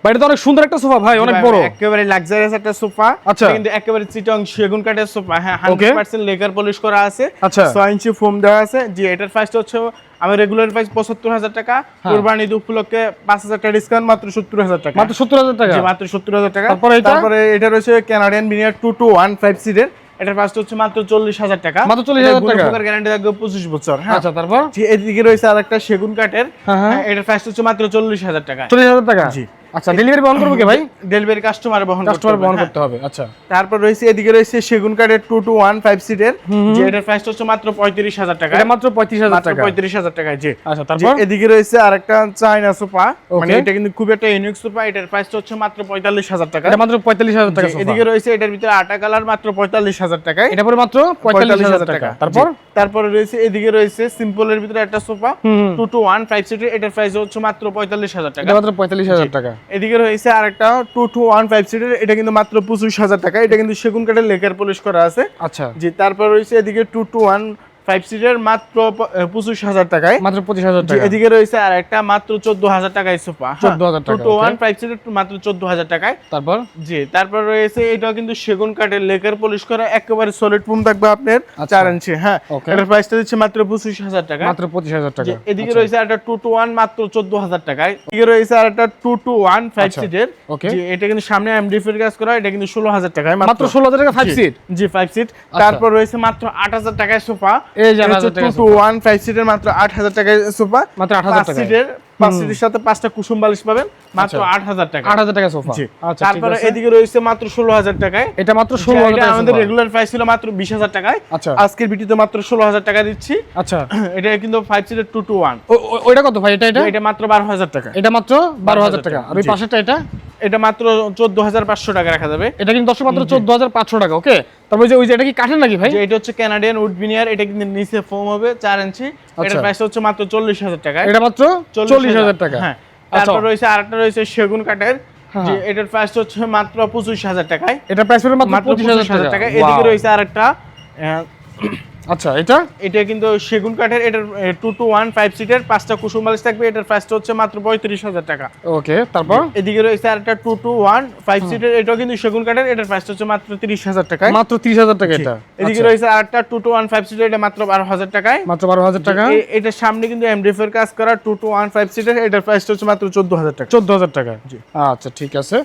ভাই এটা তো অনেক সুন্দর একটা সোফা ভাই, অনেক বড়, একেবারে লাক্সারিয়াস একটা সোফা। আচ্ছা। কিন্তু একেবারে চিটং সেগুন কাঠের সোফা, হ্যাঁ, Okay. 100% লেকার পলিশ করা আছে, আচ্ছা। 6 ইঞ্চি ফোম দেওয়া আছে। জি, এটার প্রাইস হচ্ছে আমার রেগুলার প্রাইস ৭৫,০০০ টাকা, কুরবানি ঈদ উপলক্ষে ৫,০০০ টাকা ডিসকাউন্ট, মাত্র ৭০,০০০ টাকা। মাত্র ৭০,০০০ টাকা? জি, মাত্র ৭০,০০০ টাকা। তারপরে এটা রয়েছে কানাডিয়ান ভিনিয়ার 2215 সিটের, এটার প্রাইস হচ্ছে মাত্র ৪০,০০০ টাকা। মাত্র ৪০,০০০ টাকা। গুণপকার গ্যারান্টি থাকবে 25 বছর। হ্যাঁ, আচ্ছা, তারপর জি, এদিকে রয়েছে আরেকটা সেগুন কাঠের, হ্যাঁ, এটার প্রাইস হচ্ছে মাত্র ৪০,০০০ টাকা। ৪০,০০০ টাকা? জি। আচ্ছা, ডেলিভারি বহন করবে কে ভাই? ডেলিভারি কাস্টমার বহন করতে হবে। আচ্ছা, তারপর রয়েছে এদিকে রয়েছে সেগুন কাঠের 2215 সিটের, যে এটার প্রাইস হচ্ছে মাত্র ৩৫,০০০ টাকা। এটা মাত্র ৩৫,০০০ টাকা? ৩৫,০০০ টাকা। জি। আচ্ছা, তারপর এদিকে রয়েছে আরেকটা চায়না সোফা, মানে এটা কিন্তু খুব একটা ইউনিক সোফা, এটার প্রাইস হচ্ছে মাত্র ৪৫,০০০ টাকা। এটা মাত্র ৪৫,০০০ টাকা সোফা। এদিকে রয়েছে এটার ভিতরে আটা কালার, মাত্র ৪৫,০০০ টাকায়। এটা পরে মাত্র ৪৫,০০০ টাকা। তারপরে রয়েছে এদিকে রয়েছে সিম্পলের ভিতরে একটা সোফা 2215 সিটের, এটার প্রাইস হচ্ছে মাত্র ৪৫,০০০ টাকা। এটা মাত্র ৪৫,০০০ টাকা। এদিকে রয়েছে আরেকটা 2215 সিটের, এটা কিন্তু মাত্র ২৫,০০০ টাকা। এটা কিন্তু সেগুন কাঠের লেকার পলিশ করা আছে। আচ্ছা, জি। তারপর রয়েছে এদিকে 2215 সিটের মাত্র ২৫,০০০ টাকায়, মাত্র ২৫,০০০ টাকা। এদিকে রয়েছে আরেকটা মাত্র ১৪,০০০ টাকায় সোফা, ১৪,০০০ টাকা। 2215 সিটের মাত্র ১৪,০০০ টাকায়। তারপর জি। তারপর রয়েছে এটাও কিন্তু সেগুন কাঠের লেকার পলিশ করা, একেবারে সলিড ফোম থাকবে আপনার, ৪ ইঞ্চি। হ্যাঁ, এটার প্রাইসটা দিচ্ছে মাত্র ২৫,০০০ টাকা। মাত্র ২৫,০০০ টাকা। এদিকে রয়েছে একটা 221 মাত্র ১৪,০০০ টাকায়। এদিকে রয়েছে আরেকটা 2215 সিটের, জি, এটা কিন্তু সামনে এমডিএফ এর কাজ করা, এটা কিন্তু ১৬,০০০ টাকায়। মাত্র ১৬,০০০ টাকা 5 সিট? জি, 5 সিট। তারপর রয়েছে মাত্র 8,০০০ টাকায় সোফা, এই যে 8,০০০ টাকা 2215 সিটের মাত্র 8,০০০ টাকায় সোফা, মাত্র 8,০০০ টাকা সিটের। 5 সিটের সাথে 5টা কুসুম বালিশ পাবেন, মাত্র 8,০০০ টাকা। 8,০০০ টাকা সোফা। জি। আচ্ছা, তারপরে এদিকে রয়েছে মাত্র 16,০০০ টাকায়, এটা মাত্র 16,০০০ টাকা। আমাদের রেগুলার প্রাইস ছিল মাত্র 20,০০০ টাকায়। আচ্ছা, আজকের ভিডিওতে মাত্র 16,০০০ টাকা দিচ্ছি। আচ্ছা, এটা কিন্তু 5 সিটের 221। ওইটা কত ভাই? এটা মাত্র 12,০০০ টাকা। এটা মাত্র 12,০০০ টাকা। আর ওই পাশেরটা এটা মাত্র 14,৫০০ টাকা রাখা যাবে। এটা কিন্তু দর্শক মাত্র 14,৫০০ টাকা। ওকে, তারপর ওই যে এটা কি কাঠের নাকি ভাই? যে এটা হচ্ছে কানাডিয়ান উড ভিনিয়ার, এটা কিন্তু নিচে ফোম হবে ৪ ইঞ্চি, এটার প্রাইস হচ্ছে মাত্র 40,০০০ টাকা। এটা মাত্র 40,০০০ টাকা। হ্যাঁ। তারপর রয়েছে আরেকটা রয়েছে সেগুন কাঠের, যে এটার প্রাইস হচ্ছে মাত্র 25,০০০ টাকায়। এটা প্রাইস হলো মাত্র 25,০০০ টাকা। এদিকে রয়েছে আরেকটা, আচ্ছা, এটা কিন্তু সেগুন কাঠের, এটার 2215 সিটের 5টা কুসুম বালিশ থাকবে, এটার প্রাইসটা হচ্ছে মাত্র ৩৫,০০০ টাকা। ওকে, তারপর এদিকে রয়েছে আরেকটা 2215 সিটের, এটাও কিন্তু সেগুন কাঠের, এটার প্রাইসটা হচ্ছে মাত্র ৩০,০০০ টাকায়। মাত্র ৩০,০০০ টাকা এটা। এদিকে রয়েছে আরেকটা 2215 সিটের, এটা মাত্র 12,০০০ টাকায়। মাত্র 12,০০০ টাকা। এটার সামনে কিন্তু এমডিএফ এর কাজ করা 2215 সিটের, এটার প্রাইসটা হচ্ছে মাত্র 14,০০০ টাকা। 14,০০০ টাকা। জি, আচ্ছা, ঠিক আছে।